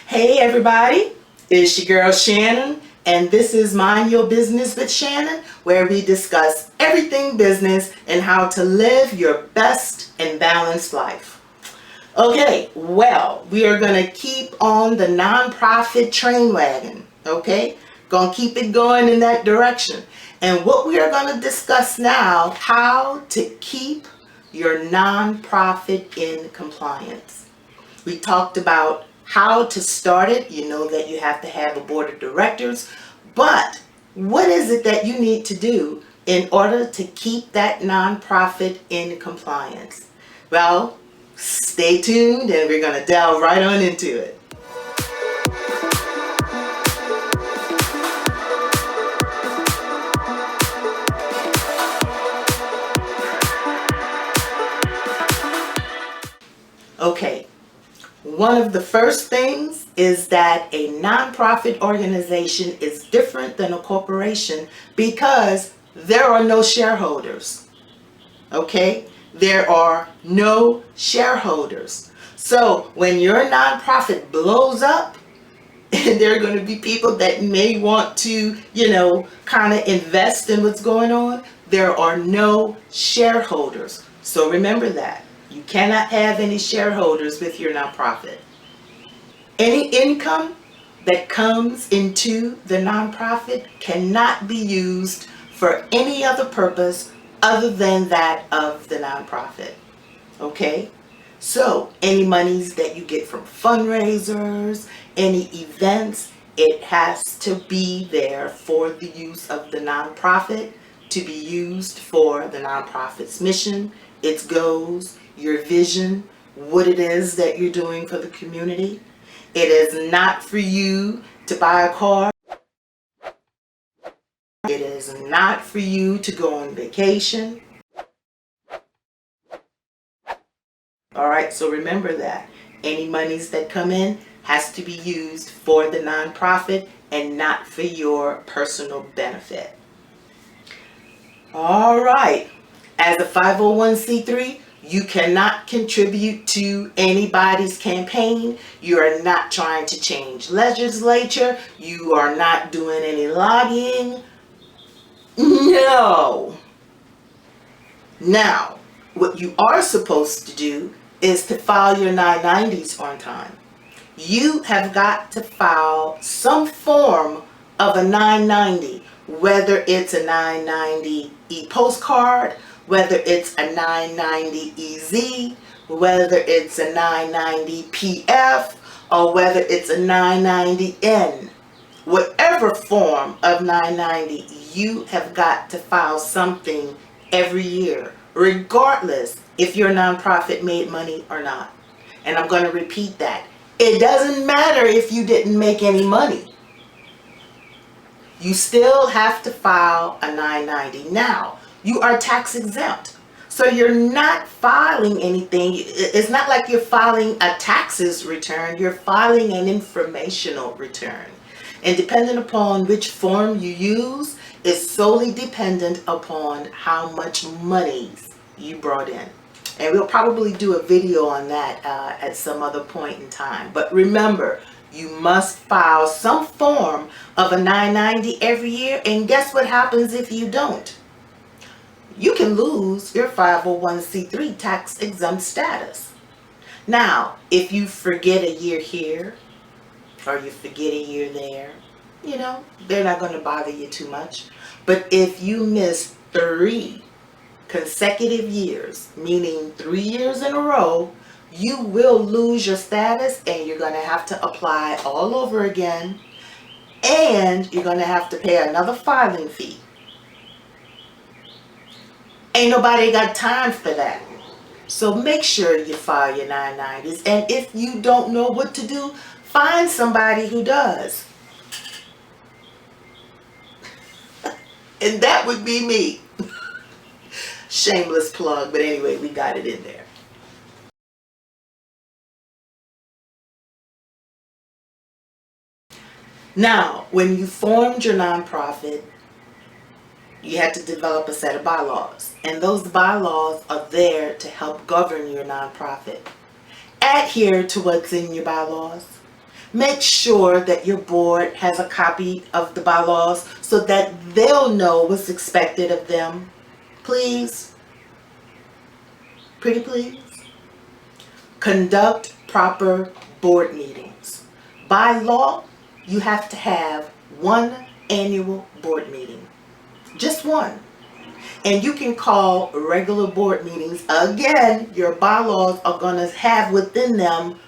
Hey everybody, it's your girl Shannon, and this is Mind Your Business with Shannon, where we discuss everything business and how to live your best and balanced life. Okay, well, we are going to keep on the nonprofit train wagon, okay? Going to keep it going in that direction. And what we are going to discuss now, how to keep your nonprofit in compliance. We talked about how to start it. You know that you have to have a board of directors, but what is it that you need to do in order to keep that nonprofit in compliance? Well, stay tuned and we're going to delve right on into it. Okay. One of the first things is that a nonprofit organization is different than a corporation because there are no shareholders. Okay? There are no shareholders. So when your nonprofit blows up, and there are going to be people that may want to, kind of invest in what's going on, there are no shareholders. So remember that. You cannot have any shareholders with your nonprofit. Any income that comes into the nonprofit cannot be used for any other purpose other than that of the nonprofit. Okay? So, any monies that you get from fundraisers, any events, it has to be there for the use of the nonprofit, to be used for the nonprofit's mission, its goals, your vision, what it is that you're doing for the community. It is not for you to buy a car. It is not for you to go on vacation. All right, so remember that. Any monies that come in has to be used for the nonprofit and not for your personal benefit. All right, as a 501c3, you cannot contribute to anybody's campaign. You are not trying to change legislature. You are not doing any lobbying. No. Now, what you are supposed to do is to file your 990s on time. You have got to file some form of a 990, whether it's a 990 e-postcard, whether it's a 990 EZ, whether it's a 990 PF, or whether it's a 990 N. Whatever form of 990, you have got to file something every year, regardless if your nonprofit made money or not. And I'm going to repeat that. It doesn't matter if you didn't make any money. You still have to file a 990. Now, you are tax exempt. So you're not filing anything. It's not like you're filing a taxes return. You're filing an informational return. And depending upon which form you use, is solely dependent upon how much monies you brought in. And we'll probably do a video on that at some other point in time. But remember, you must file some form of a 990 every year. And guess what happens if you don't? You can lose your 501c3 tax exempt status. Now, if you forget a year here, or you forget a year there, they're not going to bother you too much. But if you miss 3 consecutive years, meaning 3 years in a row, you will lose your status and you're going to have to apply all over again, and you're going to have to pay another filing fee. Ain't nobody got time for that. So make sure you file your 990s. And if you don't know what to do, find somebody who does. And that would be me. Shameless plug, but anyway, we got it in there. Now, when you formed your nonprofit, you had to develop a set of bylaws. And those bylaws are there to help govern your nonprofit. Adhere to what's in your bylaws. Make sure that your board has a copy of the bylaws so that they'll know what's expected of them. Please. Pretty please. Conduct proper board meetings. By law, you have to have one annual board meeting. Just one. And you can call regular board meetings. Again, your bylaws are going to have within them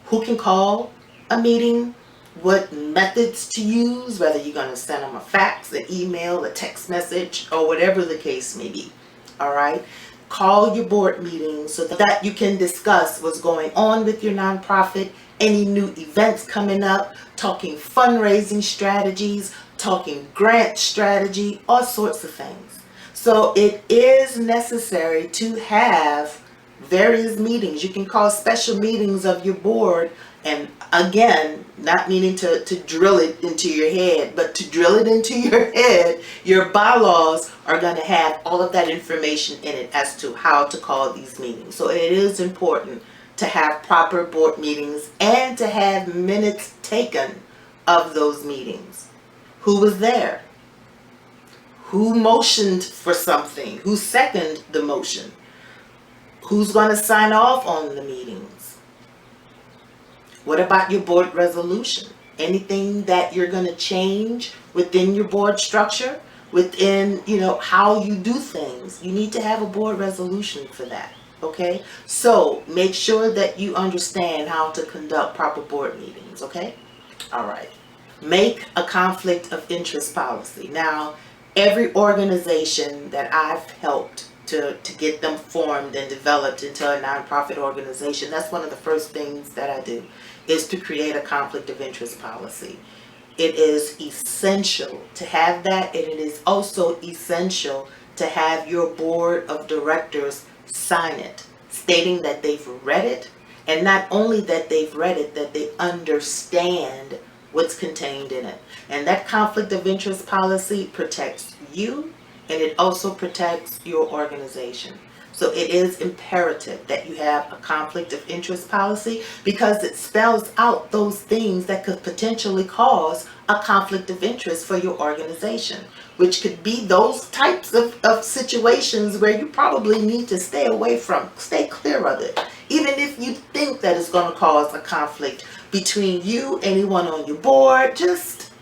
who can call a meeting, what methods to use, whether you're going to send them a fax, an email, a text message, or whatever the case may be. All right? Call your board meetings so that you can discuss what's going on with your nonprofit, any new events coming up, talking fundraising strategies, talking grant strategy, all sorts of things. So it is necessary to have various meetings. You can call special meetings of your board, and again, not meaning to drill it into your head, but to drill it into your head, your bylaws are going to have all of that information in it as to how to call these meetings. So it is important to have proper board meetings and to have minutes taken of those meetings. Who was there? Who motioned for something? Who seconded the motion? Who's going to sign off on the meetings? What about your board resolution? Anything that you're going to change within your board structure, within, how you do things? You need to have a board resolution for that. Okay? So make sure that you understand how to conduct proper board meetings. Okay? All right. Make a conflict of interest policy. Now, every organization that I've helped to get them formed and developed into a nonprofit organization, that's one of the first things that I do, is to create a conflict of interest policy. It is essential to have that, and it is also essential to have your board of directors sign it, stating that they've read it, and not only that they've read it, that they understand what's contained in it. And that conflict of interest policy protects you, and it also protects your organization. So it is imperative that you have a conflict of interest policy, because it spells out those things that could potentially cause a conflict of interest for your organization, which could be those types of situations where you probably need to stay away from, stay clear of it. Even if you think that it's going to cause a conflict between you, anyone on your board, just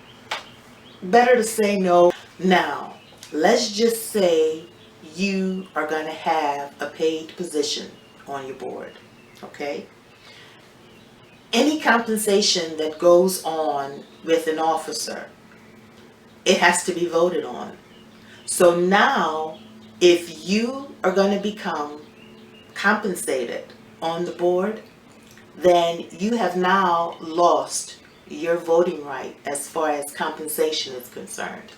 better to say no. Now, let's just say you are going to have a paid position on your board, okay? Any compensation that goes on with an officer, it has to be voted on. So now, if you are going to become compensated on the board, then you have now lost your voting right as far as compensation is concerned.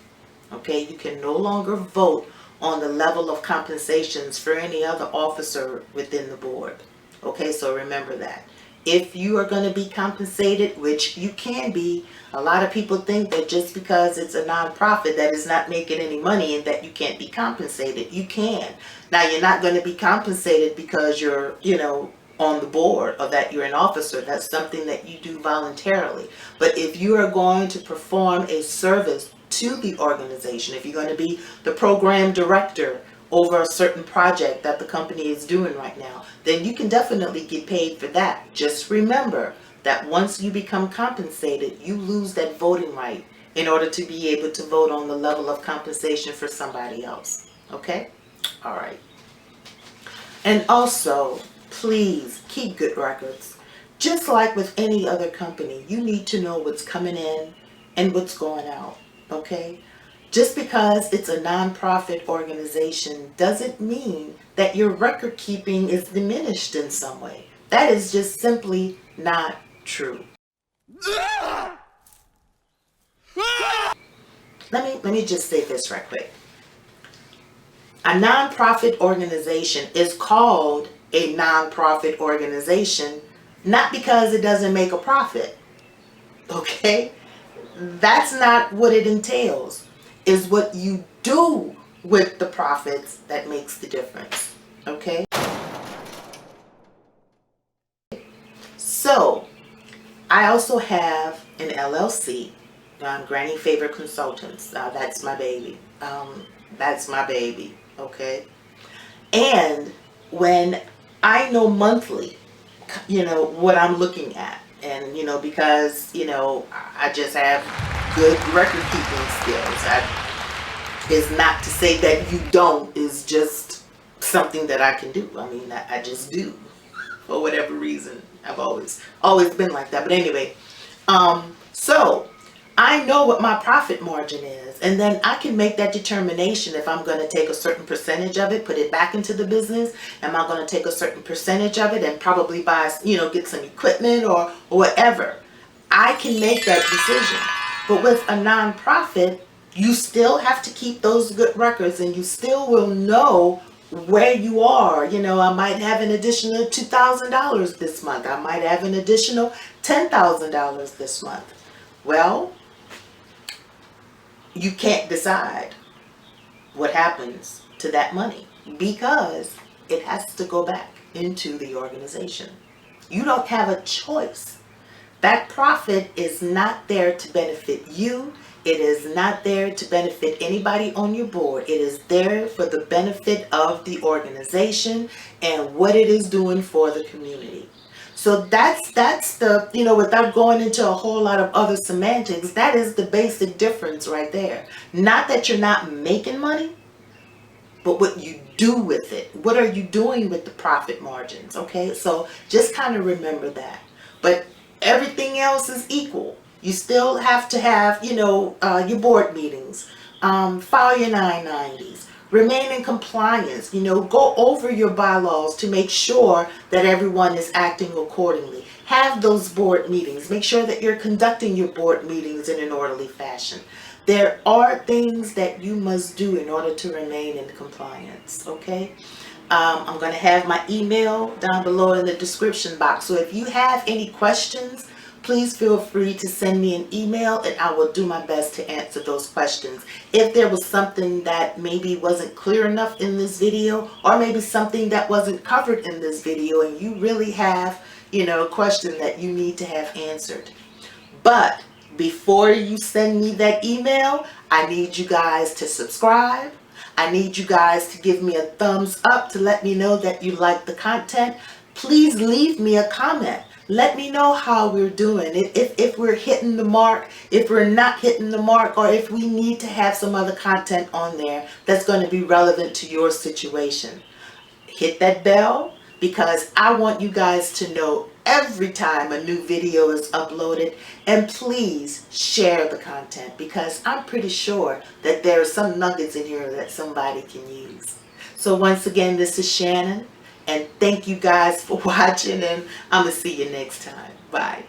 Okay, you can no longer vote on the level of compensations for any other officer within the board. Okay, so remember that. If you are going to be compensated, which you can be, a lot of people think that just because it's a nonprofit that is not making any money and that you can't be compensated. You can. Now, you're not going to be compensated because you're, on the board or that you're an officer. That's something that you do voluntarily. But if you are going to perform a service to the organization, if you're going to be the program director over a certain project that the company is doing right now, then you can definitely get paid for that. Just remember that once you become compensated, you lose that voting right in order to be able to vote on the level of compensation for somebody else. Okay? All right. And also, please keep good records. Just like with any other company, you need to know what's coming in and what's going out. Okay? Just because it's a nonprofit organization doesn't mean that your record keeping is diminished in some way. That is just simply not true. Let me just say this right quick. A nonprofit organization is called a nonprofit organization not because it doesn't make a profit. Okay? That's not what it entails. Is what you do with the profits that makes the difference. Okay? So, I also have an LLC, GrantingFavor Consultants. That's my baby. That's my baby. Okay? And when I know monthly, what I'm looking at, and, because, I just have good record keeping skills. Is not to say that you don't, is just something that I can do. I mean, I just do for whatever reason. I've always been like that. But anyway, so I know what my profit margin is, and then I can make that determination if I'm going to take a certain percentage of it, put it back into the business. Am I going to take a certain percentage of it and probably buy, get some equipment or whatever? I can make that decision. But with a nonprofit, you still have to keep those good records, and you still will know where you are. I might have an additional $2,000 this month. I might have an additional $10,000 this month. Well, you can't decide what happens to that money because it has to go back into the organization. You don't have a choice. That profit is not there to benefit you. It is not there to benefit anybody on your board. It is there for the benefit of the organization and what it is doing for the community. So that's the, without going into a whole lot of other semantics, that is the basic difference right there. Not that you're not making money, but what you do with it. What are you doing with the profit margins? Okay, so just kind of remember that. But everything else is equal. You still have to have, your board meetings, file your 990s, remain in compliance, go over your bylaws to make sure that everyone is acting accordingly. Have those board meetings. Make sure that you're conducting your board meetings in an orderly fashion. There are things that you must do in order to remain in compliance, okay? I'm going to have my email down below in the description box. So if you have any questions, please feel free to send me an email and I will do my best to answer those questions. If there was something that maybe wasn't clear enough in this video, or maybe something that wasn't covered in this video and you really have, a question that you need to have answered. But before you send me that email, I need you guys to subscribe. I need you guys to give me a thumbs up to let me know that you like the content. Please leave me a comment. Let me know how we're doing. If we're hitting the mark, if we're not hitting the mark, or if we need to have some other content on there that's going to be relevant to your situation. Hit that bell because I want you guys to know every time a new video is uploaded. And please share the content because I'm pretty sure that there are some nuggets in here that somebody can use. So once again, this is Shannon. And thank you guys for watching, and I'm going to see you next time. Bye.